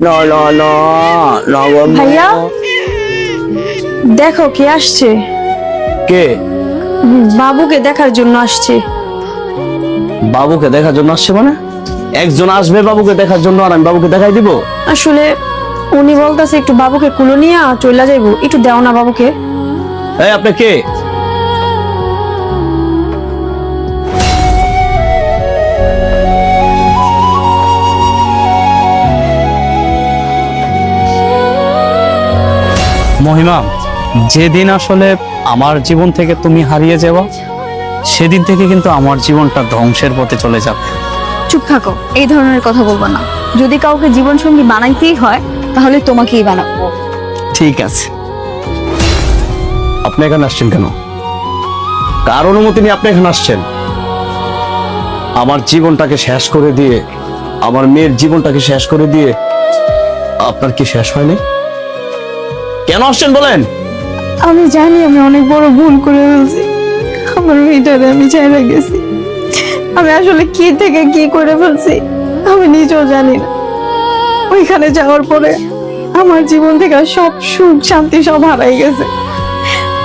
না না না না ভাইয়া দেখো কে আসছে। কে? বাবুকে দেখার জন্য আসছে। বাবুকে দেখার জন্য আসছে মানে? একজন আসবে বাবুকে দেখার জন্য আর আমি বাবুকে দেখাই দিব? আসলে উনি বলতেছে একটু বাবুকে কুলো নিয়ে চলে যাইবো, একটু দাও না বাবুকে। এই আপনি কে? মহিমা, যেদিন আসলে আমার জীবন থেকে তুমি হারিয়ে যাওয়া সেদিন থেকে কিন্তু আমার জীবনটা ধ্বংসের পথে চলে যাবে। চুপ থাকো, এই ধরনের কথা বলবো না। যদি কাউকে জীবন সঙ্গী বানাইতেই হয় তাহলে তোমাকেই বানাবো। ঠিক আছে। আপনি এখানে আসছেন কেন? কার অনুমতি নিয়ে আপনি এখানে আসছেন? আমার জীবনটাকে শেষ করে দিয়ে, আমার মেয়ের জীবনটাকে শেষ করে দিয়ে আপনার কি শেষ হয়নি? কেন আসছেন বলেন? আমি জানি আমি অনেক বড় ভুল করে ফেলছি। আমার মেয়েটারে আমি চাইরা গেছি। আমি আসলে কি থেকে কি করে ফেলছি আমি নিজেও জানি না। ওইখানে যাওয়ার পরে আমার জীবন থেকে সব সুখ শান্তি সব হারাই গেছে।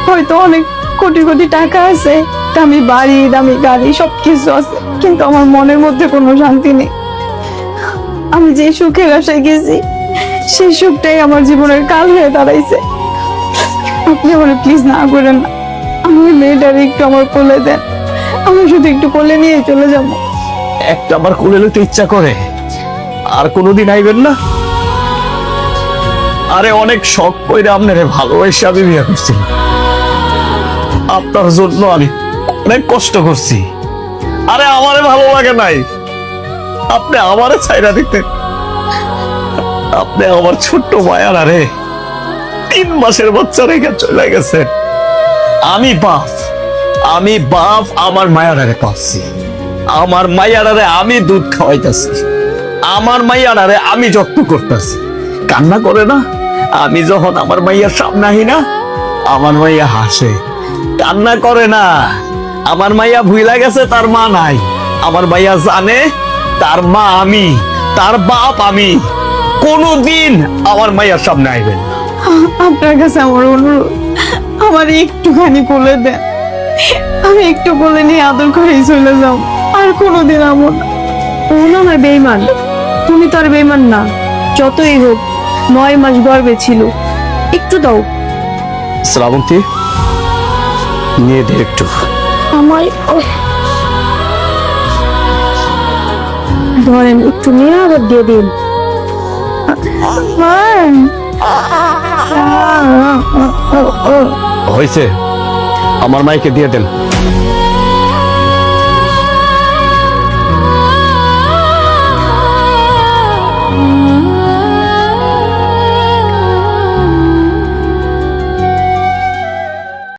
হয়তো অনেক কোটি কোটি টাকা আছে, দামি বাড়ি দামি গাড়ি সবকিছু আছে, কিন্তু আমার মনের মধ্যে কোনো শান্তি নেই। আমি যে সুখের আশায় গেছি সেই সুখটাই আমার জীবনের কাল হয়ে দাঁড়াইছে। আপনি আমার প্লিজ না করেন না, আমার মেয়েটার একটু আমার কোলে দেন। আমি শুধু একটু কোলে নিয়ে চলে যাব। একটা আবার কোলে লইতে ইচ্ছা করে, আর কোনোদিন আইবেন না? আরে অনেক শখ কইরা আপনারে ভালোবাসা আমি বিয়ে করছি। আপনার জন্য আমি অনেক কষ্ট করছি। আরে আমারে ভালো লাগে নাই, আপনি আমারে ছাইরা দিতেন। আপনি আমার ছোট্ট মায়ার আরে 3 মাসের বাচ্চা রেখে চলে গেছেন। আমি বাপ আমার মায়ার আরে পাচ্ছি। আমার মাইয়ার আরে আমি দুধ খাওয়াইতেছি, আমার মাইয়ার আরে আমি যত্ন করতেছি। কান্না করে না? আমি যখন আমার মাইয়ার সামনে আহি না, আমার মাইয়া হাসে। কান্না করে না? আমার মাইয়া ভুইলা গেছে তার মা নাই। আমার মাইয়া জানে তার মা আমি, তার বাপ আমি। কোনদিন আমার মাইয়ার সামনে আইবেন না। আপনার কাছে আমার অনুরোধ, আমার একটুখানি কোলে দেন। আমি একটু কোলে নিয়ে আদর করেই চলে যাব। আর কোনোদিন আমন ও না হয় বেইমান, তুমি তো আর বেইমান না। যতই হোক 9 মাস গর্ভে ছিল, একটু দাও। শ্রাবন্তী, নিয়ে দে একটু। আমায় ধরেন, একটু নিয়ে আবার দিয়ে দিন। হয়েছে, আমার মাইকে দিয়ে দেন।